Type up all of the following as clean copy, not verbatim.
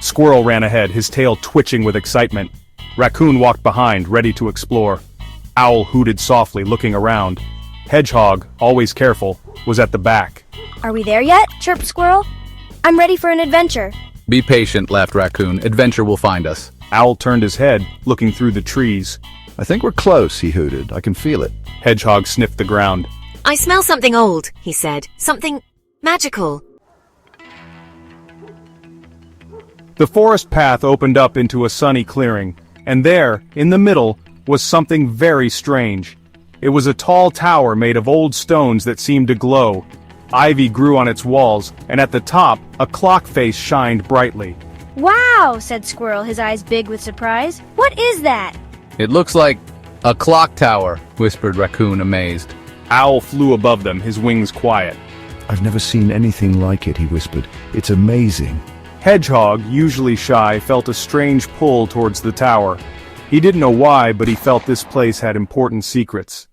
Squirrel ran ahead, his tail twitching with excitement. Raccoon walked behind, ready to explore. Owl hooted softly, looking around. Hedgehog, always careful, was at the back. Are we there yet? Chirped Squirrel. I'm ready for an adventure. Be patient, laughed Raccoon. Adventure will find us. Owl turned his head, looking through the trees. I think we're close, he hooted. I can feel it. Hedgehog sniffed the ground. I smell something old, he said. Something magical. The forest path opened up into a sunny clearing, and there, in the middle, was something very strange. It was a tall tower made of old stones that seemed to glow. Ivy grew on its walls, and at the top, a clock face shined brightly. Wow, said Squirrel, his eyes big with surprise. What is that? It looks like a clock tower, whispered Raccoon, amazed. Owl flew above them, his wings quiet. I've never seen anything like it, he whispered. It's amazing. Hedgehog, usually shy, felt a strange pull towards the tower. He didn't know why, but he felt this place had important secrets.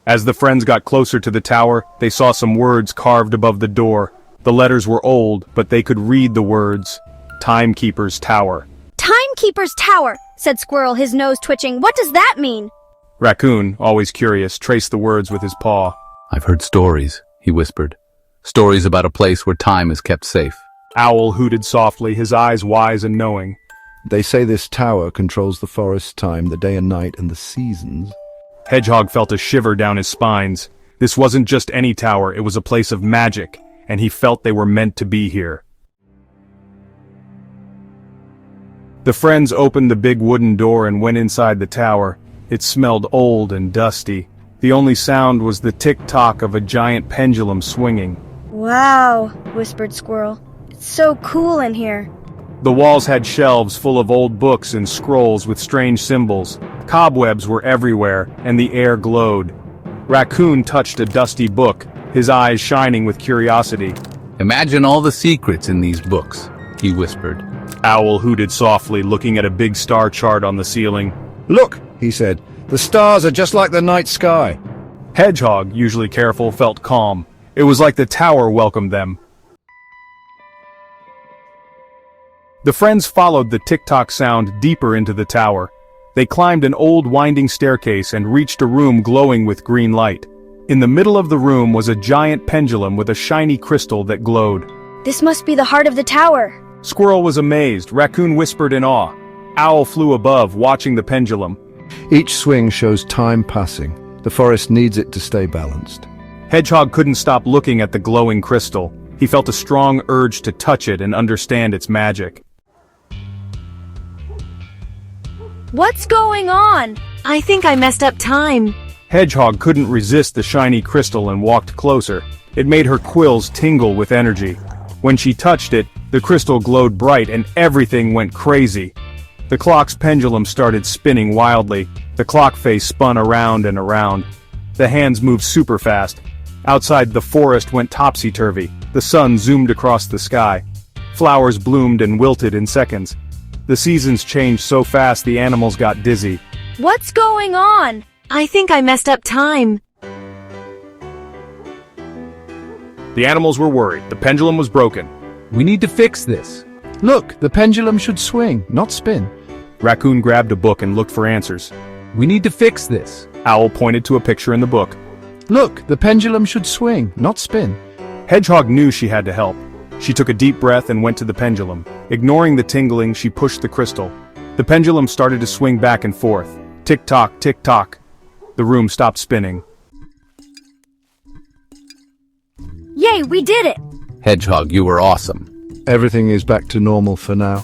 As the friends got closer to the tower, they saw some words carved above the door. The letters were old, but they could read the words. Timekeeper's Tower. Timekeeper's Tower, said Squirrel, his nose twitching. What does that mean? Raccoon, always curious, traced the words with his paw. I've heard stories, he whispered. Stories about a place where time is kept safe. Owl hooted softly, his eyes wise and knowing. They say this tower controls the forest's time, the day and night, and the seasons. Hedgehog felt a shiver down his spines. This wasn't just any tower, it was a place of magic, and he felt they were meant to be here. The friends opened the big wooden door and went inside the tower. It smelled old and dusty. The only sound was the tick-tock of a giant pendulum swinging. Wow, whispered Squirrel. It's so cool in here. The walls had shelves full of old books and scrolls with strange symbols. Cobwebs were everywhere, and the air glowed. Raccoon touched a dusty book, his eyes shining with curiosity. Imagine all the secrets in these books, he whispered. Owl hooted softly, looking at a big star chart on the ceiling. Look, he said. The stars are just like the night sky. Hedgehog, usually careful, felt calm. It was like the tower welcomed them. The friends followed the tick-tock sound deeper into the tower. They climbed an old winding staircase and reached a room glowing with green light. In the middle of the room was a giant pendulum with a shiny crystal that glowed. This must be the heart of the tower. Squirrel was amazed. Raccoon whispered in awe. Owl flew above, watching the pendulum. Each swing shows time passing. The forest needs it to stay balanced. Hedgehog couldn't stop looking at the glowing crystal. He felt a strong urge to touch it and understand its magic. What's going on? I think I messed up time. Hedgehog couldn't resist the shiny crystal and walked closer. It made her quills tingle with energy. When she touched it, the crystal glowed bright and everything went crazy. The clock's pendulum started spinning wildly. The clock face spun around and around. The hands moved super fast. Outside, the forest went topsy-turvy. The sun zoomed across the sky. Flowers bloomed and wilted in seconds. The seasons changed so fast the animals got dizzy. What's going on? I think I messed up time. The animals were worried. The pendulum was broken. We need to fix this. Look, the pendulum should swing, not spin. Raccoon grabbed a book and looked for answers. We need to fix this. Owl pointed to a picture in the book. Look, the pendulum should swing, not spin. Hedgehog knew she had to help. She took a deep breath and went to the pendulum. Ignoring the tingling, she pushed the crystal. The pendulum started to swing back and forth. Tick-tock, tick-tock. The room stopped spinning. Yay, we did it! Hedgehog, you were awesome. Everything is back to normal for now.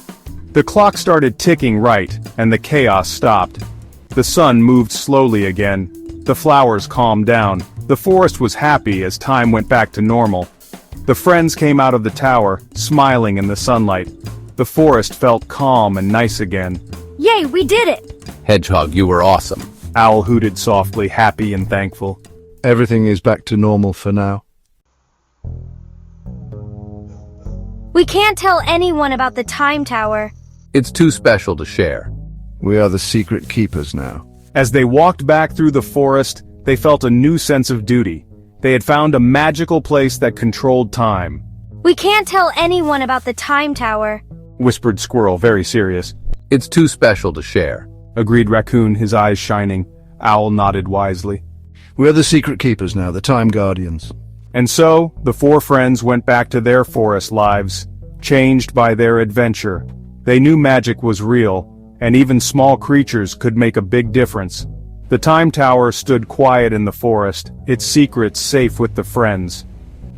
The clock started ticking right, and the chaos stopped. The sun moved slowly again. The flowers calmed down. The forest was happy as time went back to normal. The friends came out of the tower, smiling in the sunlight. The forest felt calm and nice again. Yay, we did it! Hedgehog, you were awesome. Owl hooted softly, happy and thankful. Everything is back to normal for now. We can't tell anyone about the time tower. It's too special to share. We are the secret keepers now. As they walked back through the forest, they felt a new sense of duty. They had found a magical place that controlled time. We can't tell anyone about the time tower. whispered Squirrel, very serious. It's too special to share. Agreed Raccoon, his eyes shining. Owl nodded wisely. We're the secret keepers now, the time guardians. And so, the four friends went back to their forest lives, changed by their adventure. They knew magic was real, and even small creatures could make a big difference. The time tower stood quiet in the forest, its secrets safe with the friends.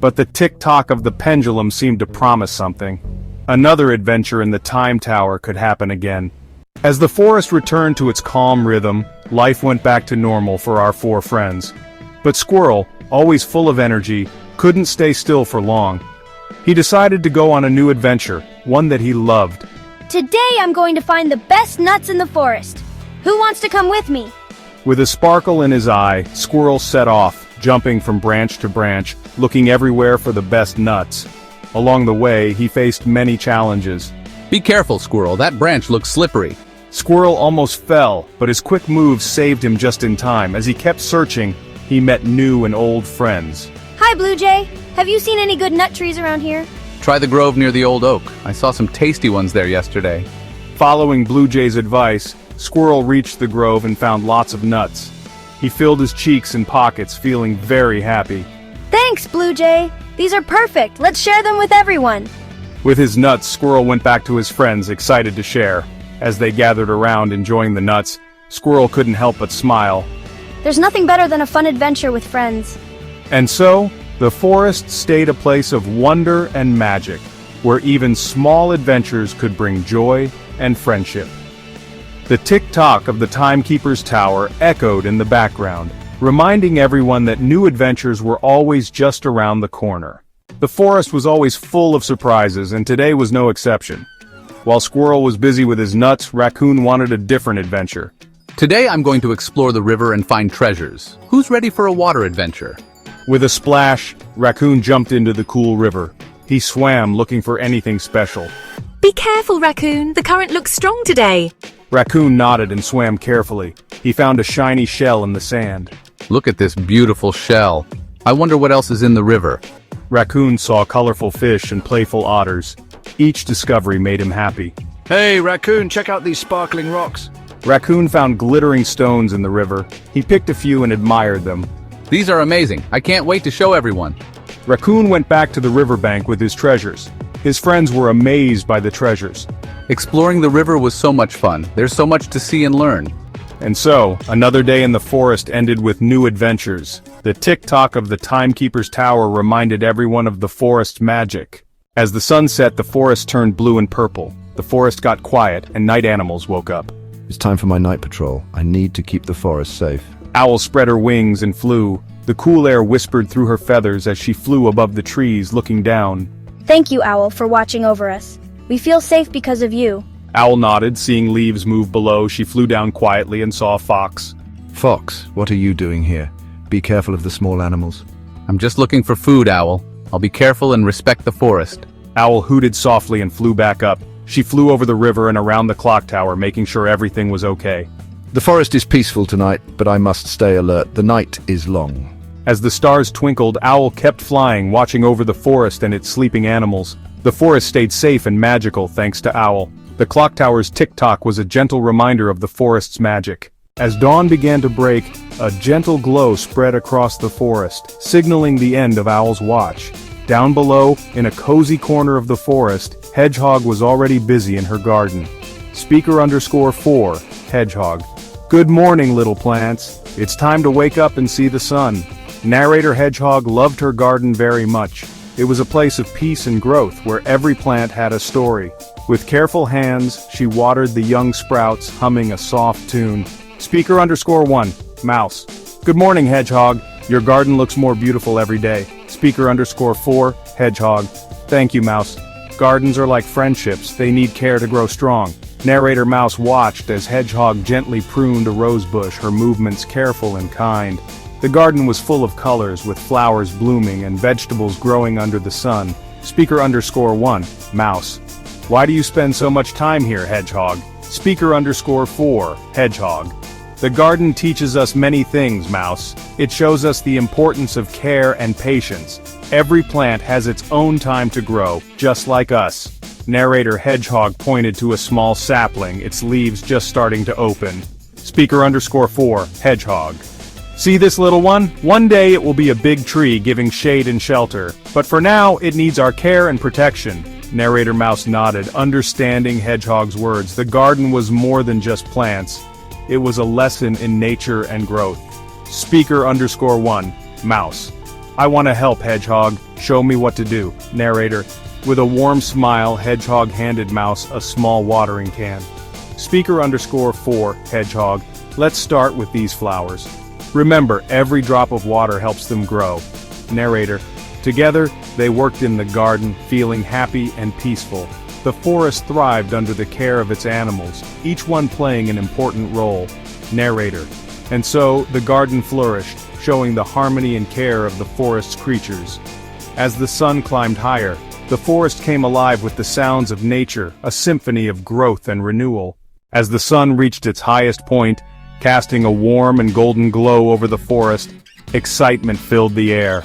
But the tick-tock of the pendulum seemed to promise something. Another adventure in the time tower could happen again. As the forest returned to its calm rhythm, life went back to normal for our four friends. But Squirrel, always full of energy, couldn't stay still for long. He decided to go on a new adventure, one that he loved. Today I'm going to find the best nuts in the forest. Who wants to come with me? With a sparkle in his eye, Squirrel set off, jumping from branch to branch, looking everywhere for the best nuts. Along the way, he faced many challenges. Be careful, Squirrel, that branch looks slippery. Squirrel almost fell, but his quick moves saved him just in time. As he kept searching, he met new and old friends. Hi, Blue Jay. Have you seen any good nut trees around here? Try the grove near the old oak. I saw some tasty ones there yesterday. Following Blue Jay's advice, Squirrel reached the grove and found lots of nuts. He filled his cheeks and pockets, feeling very happy. Thanks, Blue Jay. These are perfect. Let's share them with everyone. With his nuts, Squirrel went back to his friends, excited to share. As they gathered around enjoying the nuts, Squirrel couldn't help but smile. There's nothing better than a fun adventure with friends. And so, the forest stayed a place of wonder and magic, where even small adventures could bring joy and friendship. The tick-tock of the timekeeper's tower echoed in the background, reminding everyone that new adventures were always just around the corner. The forest was always full of surprises, and today was no exception. While Squirrel was busy with his nuts, Raccoon wanted a different adventure. Today I'm going to explore the river and find treasures. Who's ready for a water adventure? With a splash, Raccoon jumped into the cool river. He swam looking for anything special. Be careful, Raccoon. The current looks strong today. Raccoon nodded and swam carefully. He found a shiny shell in the sand. Look at this beautiful shell. I wonder what else is in the river. Raccoon saw colorful fish and playful otters. Each discovery made him happy. Hey, Raccoon, check out these sparkling rocks. Raccoon found glittering stones in the river. He picked a few and admired them. These are amazing. I can't wait to show everyone. Raccoon went back to the riverbank with his treasures. His friends were amazed by the treasures. Exploring the river was so much fun. There's so much to see and learn. And so, another day in the forest ended with new adventures. The tick-tock of the timekeeper's tower reminded everyone of the forest's magic. As the sun set, the forest turned blue and purple. The forest got quiet, and night animals woke up. It's time for my night patrol. I need to keep the forest safe. Owl spread her wings and flew. The cool air whispered through her feathers as she flew above the trees, looking down. Thank you, Owl, for watching over us. We feel safe because of you. Owl nodded, seeing leaves move below. She flew down quietly and saw a fox. Fox, what are you doing here? Be careful of the small animals. I'm just looking for food, Owl. I'll be careful and respect the forest. Owl hooted softly and flew back up. She flew over the river and around the Clocktower, making sure everything was okay. The forest is peaceful tonight, but I must stay alert. The night is long. As the stars twinkled, Owl kept flying, watching over the forest and its sleeping animals. The forest stayed safe and magical thanks to Owl. The Clocktower's tick-tock was a gentle reminder of the forest's magic. As dawn began to break, a gentle glow spread across the forest, signaling the end of Owl's watch. Down below, in a cozy corner of the forest, Hedgehog was already busy in her garden. Speaker_4, Hedgehog. Good morning, little plants. It's time to wake up and see the sun. Narrator Hedgehog loved her garden very much. It was a place of peace and growth where every plant had a story. With careful hands, she watered the young sprouts, humming a soft tune. Speaker_1, Mouse. Good morning, Hedgehog. Your garden looks more beautiful every day. Speaker_4, Hedgehog. Thank you, Mouse. Gardens are like friendships, they need care to grow strong. Narrator Mouse watched as Hedgehog gently pruned a rosebush, her movements careful and kind. The garden was full of colors, with flowers blooming and vegetables growing under the sun. Speaker_1, Mouse. Why do you spend so much time here, Hedgehog? Speaker_4, Hedgehog. The garden teaches us many things, Mouse. It shows us the importance of care and patience. Every plant has its own time to grow, just like us. Narrator Hedgehog pointed to a small sapling, its leaves just starting to open. Speaker_4, Hedgehog. See this little one? One day it will be a big tree giving shade and shelter. But for now, it needs our care and protection. Narrator Mouse nodded, understanding Hedgehog's words. The garden was more than just plants. It was a lesson in nature and growth. Speaker_1, Mouse. I want to help, Hedgehog. Show me what to do. Narrator. With a warm smile, Hedgehog handed Mouse a small watering can. Speaker_4, Hedgehog. Let's start with these flowers. Remember, every drop of water helps them grow. Narrator. Together, they worked in the garden, feeling happy and peaceful. The forest thrived under the care of its animals, each one playing an important role. Narrator. And so, the garden flourished, showing the harmony and care of the forest's creatures. As the sun climbed higher, the forest came alive with the sounds of nature, a symphony of growth and renewal. As the sun reached its highest point, casting a warm and golden glow over the forest, excitement filled the air.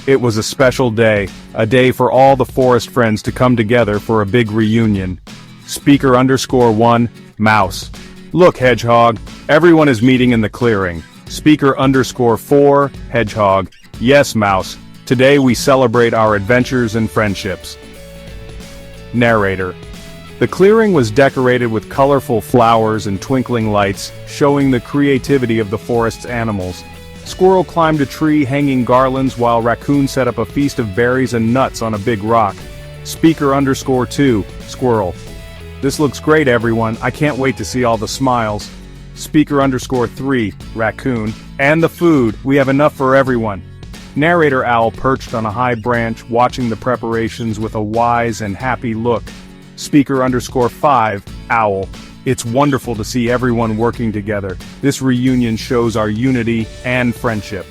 It was a special day, a day for all the forest friends to come together for a big reunion. Speaker_1, Mouse. Look, Hedgehog, everyone is meeting in the clearing. Speaker_4, Hedgehog. Yes, Mouse, today we celebrate our adventures and friendships. Narrator. The clearing was decorated with colorful flowers and twinkling lights, showing the creativity of the forest's animals. Squirrel climbed a tree hanging garlands while Raccoon set up a feast of berries and nuts on a big rock. Speaker_2, Squirrel. This looks great, everyone. I can't wait to see all the smiles. Speaker_3, Raccoon. And the food, we have enough for everyone. Narrator Owl perched on a high branch, watching the preparations with a wise and happy look. Speaker_5, Owl. It's wonderful to see everyone working together. This reunion shows our unity and friendship.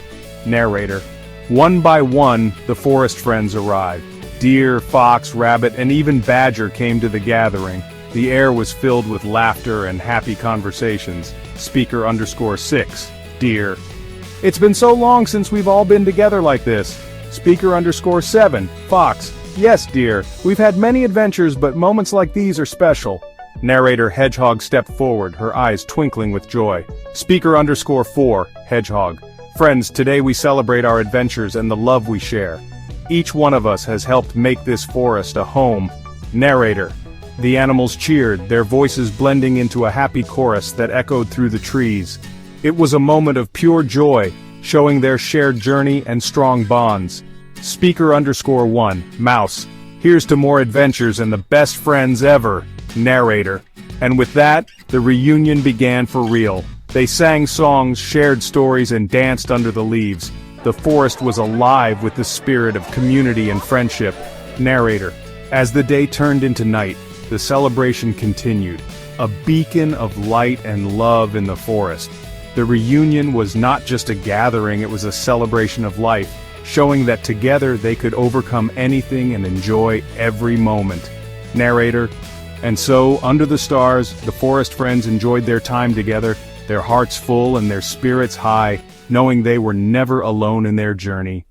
Narrator. One by one, the forest friends arrived. Deer, fox, rabbit, and even badger came to the gathering. The air was filled with laughter and happy conversations. Speaker_6, Deer. It's been so long since we've all been together like this. Speaker_7, Fox. Yes, dear, we've had many adventures, but moments like these are special. Narrator Hedgehog stepped forward, her eyes twinkling with joy. Speaker_4, Hedgehog. Friends, today we celebrate our adventures and the love we share. Each one of us has helped make this forest a home. Narrator. The animals cheered, their voices blending into a happy chorus that echoed through the trees. It was a moment of pure joy, showing their shared journey and strong bonds. Speaker_1, Mouse. Here's to more adventures and the best friends ever. Narrator. And with that, the reunion began for real. They sang songs, shared stories, and danced under the leaves. The forest was alive with the spirit of community and friendship. Narrator. As the day turned into night, the celebration continued. A beacon of light and love in the forest. The reunion was not just a gathering, it was a celebration of life, showing that together they could overcome anything and enjoy every moment. Narrator. And so, under the stars, the forest friends enjoyed their time together, their hearts full and their spirits high, knowing they were never alone in their journey.